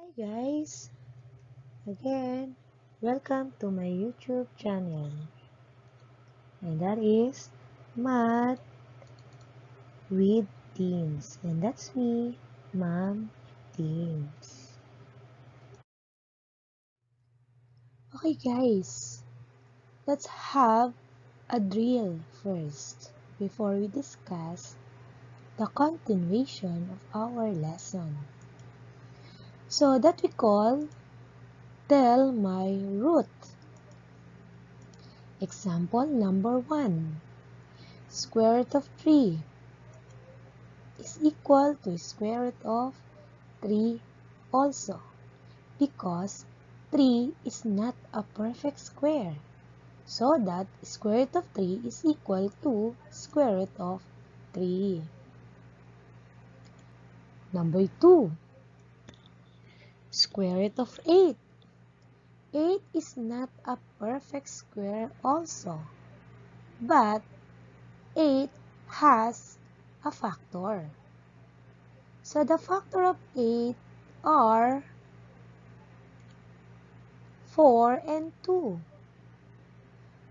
Hi guys, again, welcome to my YouTube channel, and that is Math with Teams, and that's me, Mom Teams. Okay guys, let's have a drill first before we discuss the continuation of our lesson. So that we call Tell My Root. Example number 1. Square root of 3 is equal to square root of 3 also, because 3 is not a perfect square, so that square root of 3 is equal to square root of 3. Number 2, square root of 8. 8 is not a perfect square also, but 8 has a factor. So the factor of 8 are 4 and 2.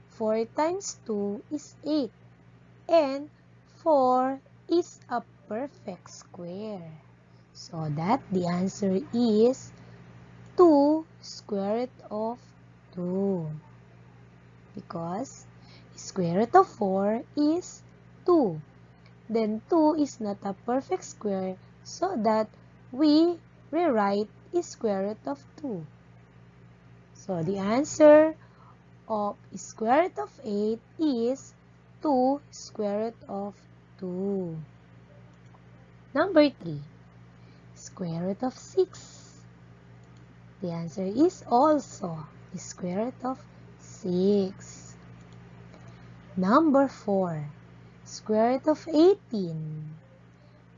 4 times 2 is 8, and 4 is a perfect square. So that the answer is 2 square root of 2. Because square root of 4 is 2. Then 2 is not a perfect square, so that we rewrite square root of 2. So the answer of square root of 8 is 2 square root of 2. Number 3, square root of 6. The answer is also square root of 6. Number 4, square root of 18.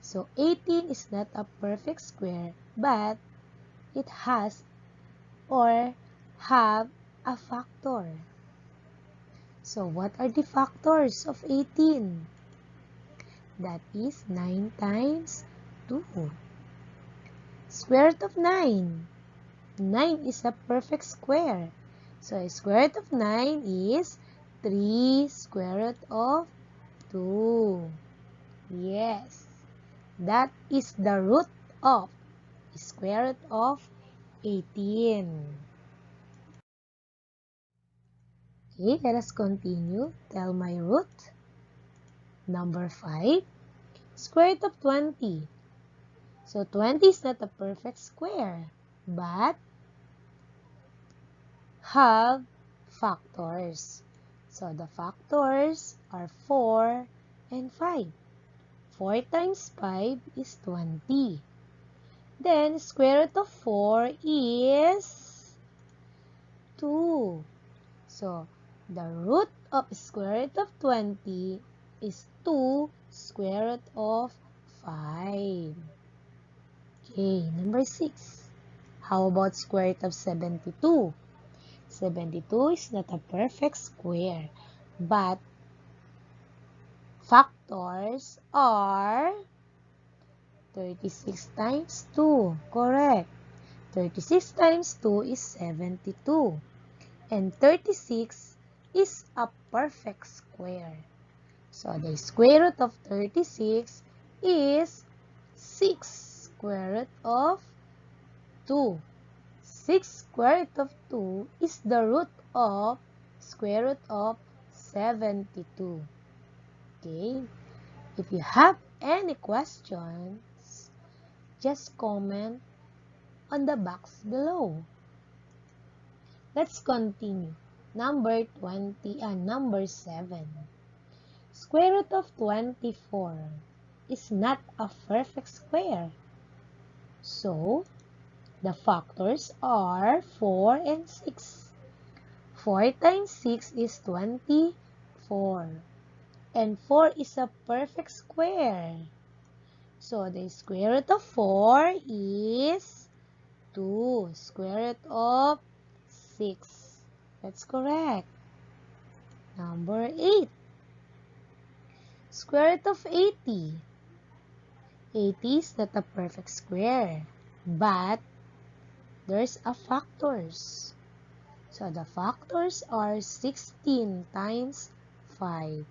So 18 is not a perfect square, but it has or have a factor. So what are the factors of 18? That is 9 times 2. Square root of 9. 9 is a perfect square. So square root of 9 is 3 square root of 2. Yes, that is the root of square root of 18. Okay, let us continue. Tell my root. Number 5, square root of 20. So 20 is not a perfect square, but have factors. So the factors are 4 and 5. 4 times 5 is 20. Then square root of 4 is 2. So the root of square root of 20 is 2 square root of 5. Okay, number 6. How about square root of 72? 72 is not a perfect square, but factors are 36 times 2. Correct. 36 times 2 is 72. And 36 is a perfect square. So the square root of 36 is 6 square root of 2. 6 square root of 2 is the root of square root of 72. Okay? If you have any questions, just comment on the box below. Let's continue. Number 20 and number 7. Square root of 24 is not a perfect square. So, the factors are 4 and 6. 4 times 6 is 24. And 4 is a perfect square. So, the square root of 4 is 2 square root of 6. That's correct. Number 8. Square root of 80. 80 is not a perfect square, but there's a factors. So the factors are 16 times 5.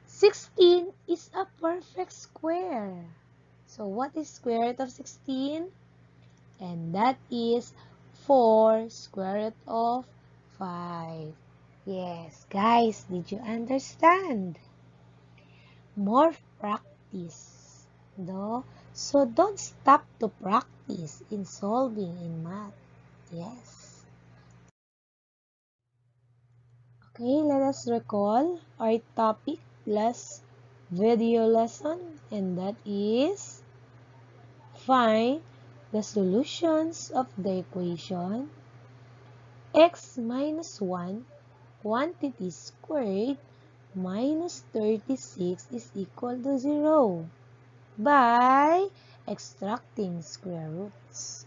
16 is a perfect square. So what is square root of 16? And that is 4 square root of 5. Yes, guys, did you understand? More practice. No? So don't stop to practice in solving in math. Yes. Okay, let us recall our topic last video lesson, and that is find the solutions of the equation x minus 1 quantity squared minus 36 is equal to 0 by extracting square roots.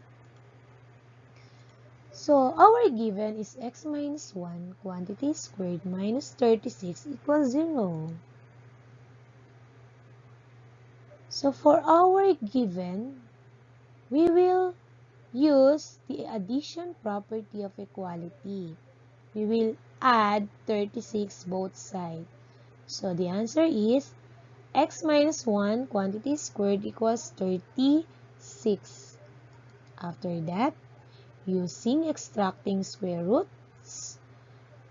So, our given is x minus 1 quantity squared minus 36 equals 0. So, for our given, we will use the addition property of equality. We will add 36 both sides. So, the answer is x minus 1 quantity squared equals 36. After that, using extracting square roots,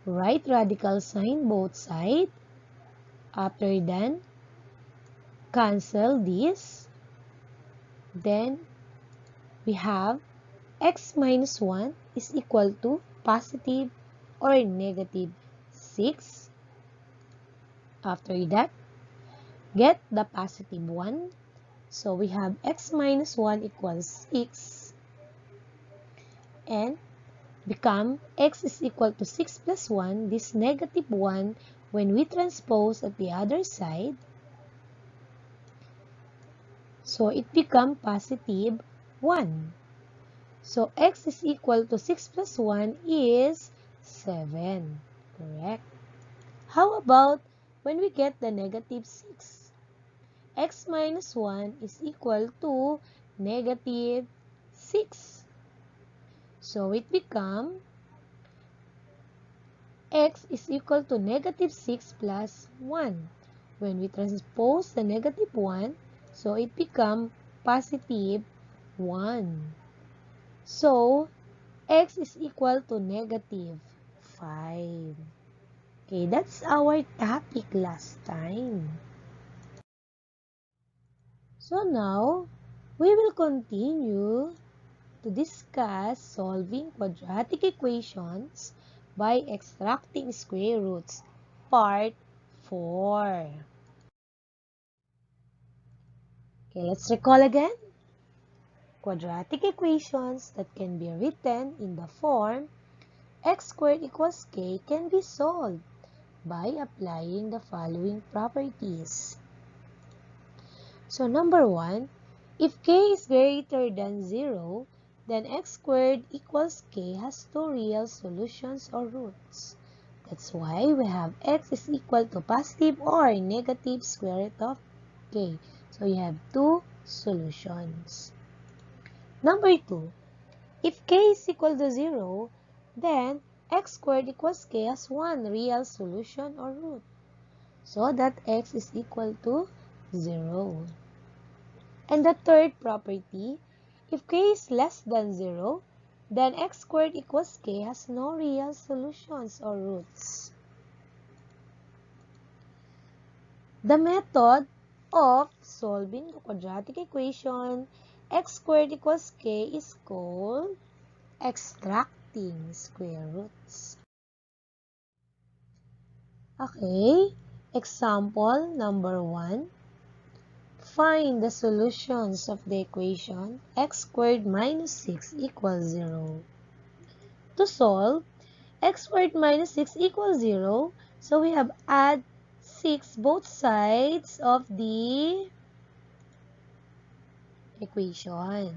write radical sign both sides. After then, cancel this. Then, we have x minus 1 is equal to positive or negative 6. After that, get the positive 1. So, we have x minus 1 equals 6. And become x is equal to 6 plus 1. This negative 1, when we transpose at the other side, so it become positive 1. So, x is equal to 6 plus 1 is 7. Correct. How about when we get the negative 6? X minus 1 is equal to negative 6. So, it become x is equal to negative 6 plus 1. When we transpose the negative 1, so it become positive 1. So, x is equal to negative 5. Okay, that's our topic last time. So now, we will continue to discuss solving quadratic equations by extracting square roots, part 4. Okay, let's recall again. Quadratic equations that can be written in the form x squared equals k can be solved by applying the following properties. So number 1, if k is greater than 0, then x squared equals k has two real solutions or roots. That's why we have x is equal to positive or negative square root of k. So you have two solutions. Number 2, if k is equal to 0, then x squared equals k has one real solution or root. So that x is equal to 0. And the third property, if k is less than 0, then x squared equals k has no real solutions or roots. The method of solving the quadratic equation x squared equals k is called extracting square roots. Okay, example number 1. Find the solutions of the equation x squared minus 6 equals 0. To solve, x squared minus 6 equals 0, so we have add 6 both sides of the equation.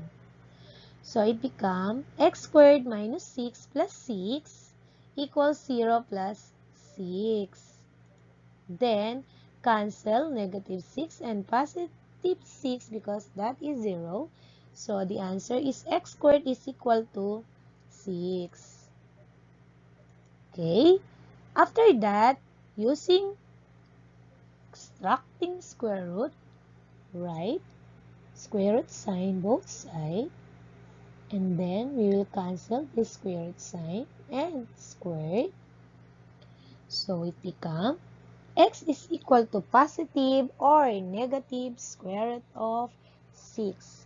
So it becomes x squared minus 6 plus 6 equals 0 plus 6. Then, cancel negative 6 and positive 6 because that is 0. So, the answer is x squared is equal to 6. Okay? After that, using extracting square root, write square root sign both sides. And then we will cancel the square root sign and square. So it becomes x is equal to positive or negative square root of 6.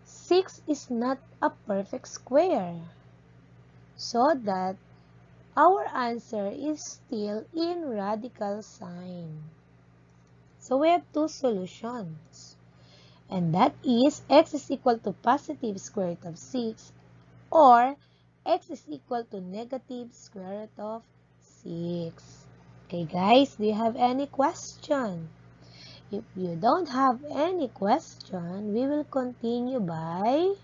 6 is not a perfect square. So that our answer is still in radical sign. So we have two solutions. And that is x is equal to positive square root of 6 or x is equal to negative square root of 6. Okay guys, do you have any question? If you don't have any question, we will continue by,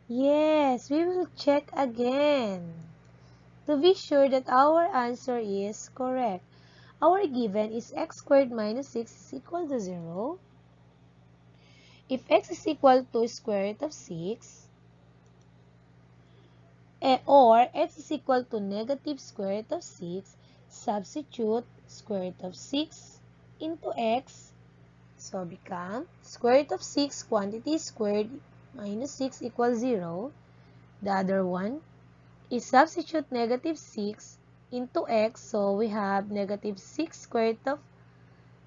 yes, we will check again to be sure that our answer is correct. Our given is x squared minus 6 is equal to 0. If x is equal to square root of 6, or x is equal to negative square root of 6, substitute square root of 6 into x. So, become square root of 6 quantity squared minus 6 equals 0. The other one is substitute negative 6 into x. So, we have negative square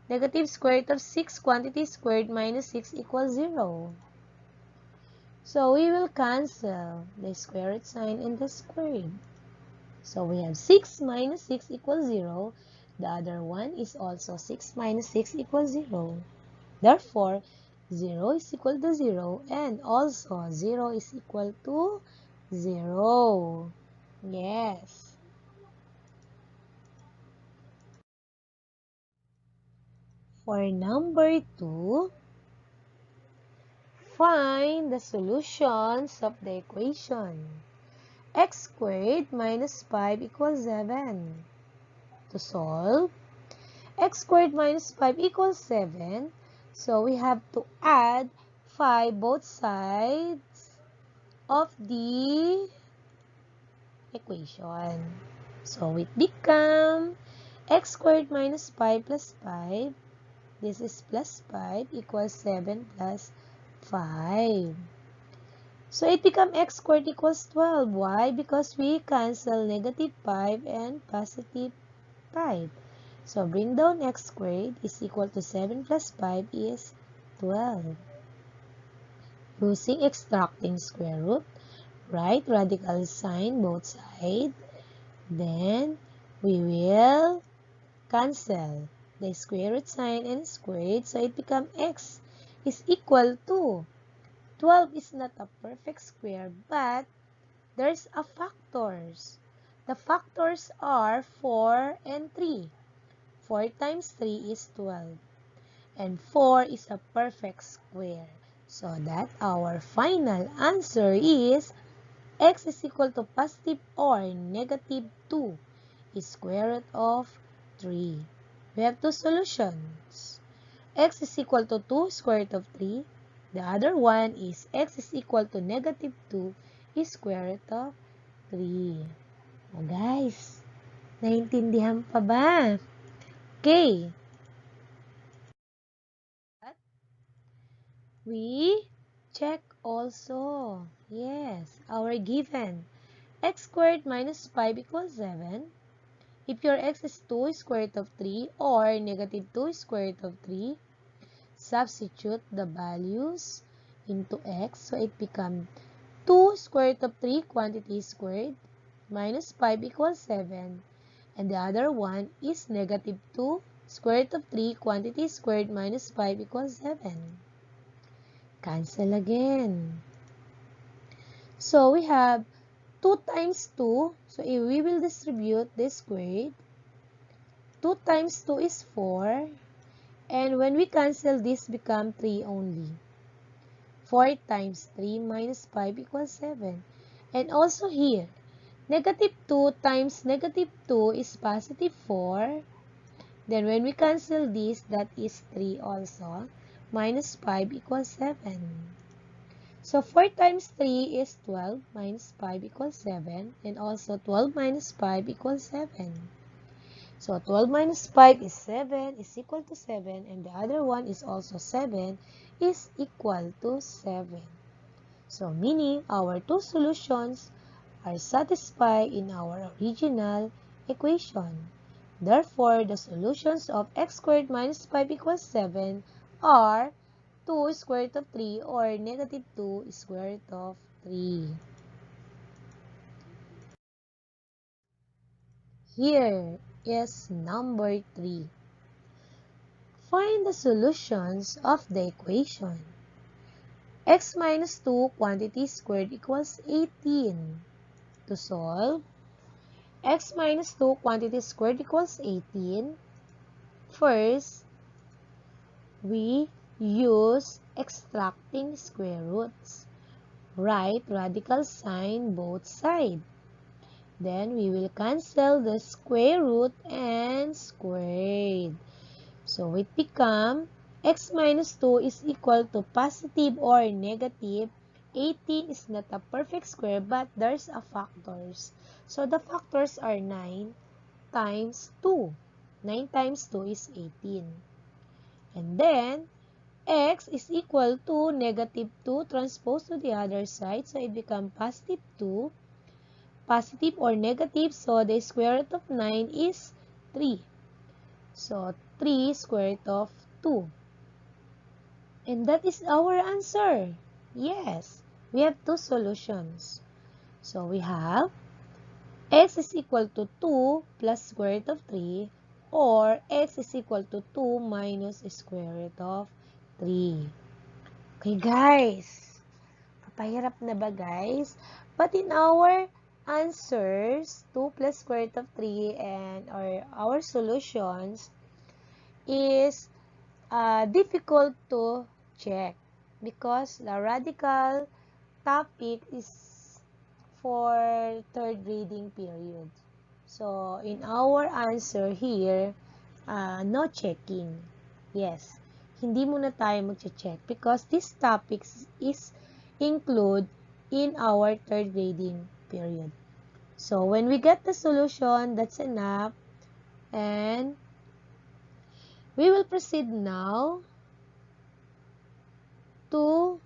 root of 6 quantity squared minus 6 equals 0. So, we will cancel the square root sign and the squared. So, we have 6 minus 6 equals 0. The other one is also 6 minus 6 equals 0. Therefore, 0 is equal to 0 and also 0 is equal to 0. Yes. For number 2, find the solutions of the equation. X squared minus 5 equals 7. To solve, x squared minus 5 equals 7. So, we have to add 5 both sides of the equation. So, it becomes x squared minus 5 plus 5. This is plus 5 equals 7 plus 5. So, it becomes x squared equals 12. Why? Because we cancel negative 5 and positive 5. So, bring down x squared is equal to 7 plus 5 is 12. Using extracting square root, write radical sign both sides. Then, we will cancel the square root sign and squared. So, it becomes x is equal to 12 is not a perfect square, but there's a factors. The factors are 4 and 3. 4 times 3 is 12. And 4 is a perfect square. So that our final answer is x is equal to positive or negative 2 is square root of 3. We have two solutions. X is equal to 2 square root of 3. The other one is x is equal to negative 2 is square root of 3. O guys, naintindihan pa ba? Okay. We check also. Yes, our given. X squared minus 5 equals 7. If your x is 2 square root of 3 or negative 2 square root of 3, substitute the values into x. So, it becomes 2 square root of 3 quantity squared minus 5 equals 7. And the other one is negative 2 square root of 3 quantity squared minus 5 equals 7. Cancel again. So, we have 2 times 2. So, if we will distribute this squared, 2 times 2 is 4. And when we cancel this, become 3 only. 4 times 3 minus 5 equals 7. And also here, negative 2 times negative 2 is positive 4. Then when we cancel this, that is 3 also. Minus 5 equals 7. So 4 times 3 is 12 minus 5 equals 7. And also 12 minus 5 equals 7. So 12 minus 5 is 7 is equal to 7. And the other one is also 7 is equal to 7. So meaning our two solutions are satisfied in our original equation. Therefore, the solutions of x squared minus 5 equals 7 are 2 square root of 3 or negative 2 square root of 3. Here is number 3. Find the solutions of the equation. X minus 2 quantity squared equals 18. To solve, x minus 2 quantity squared equals 18. First, we use extracting square roots. Write radical sign both sides. Then we will cancel the square root and squared. So it become x minus 2 is equal to positive or negative. 18 is not a perfect square, but there's a factors. So the factors are 9 times 2. 9 times 2 is 18. And then, x is equal to negative 2 transpose to the other side. So it becomes positive 2. Positive or negative, so the square root of 9 is 3. So 3 square root of 2. And that is our answer. Yes, we have two solutions. So we have x is equal to 2 plus square root of 3 or x is equal to 2 minus square root of 3. Okay guys, papahirap na ba guys? But in our answers, 2 plus square root of 3 and our solutions is difficult to check because the radical topic is for third grading period. So, in our answer here, no checking. Yes, hindi muna tayo mag-check because this topics is include in our third grading period. So, when we get the solution, that's enough. And we will proceed now to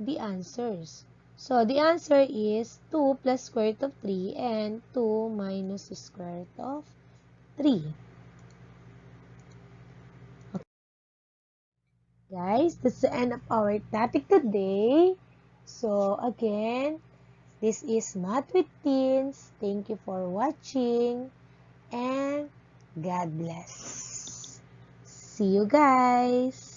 the answers. So, the answer is 2 plus square root of 3 and 2 minus square root of 3. Okay. Guys, that's the end of our topic today. So, again, this is Math with Teens. Thank you for watching and God bless. See you guys!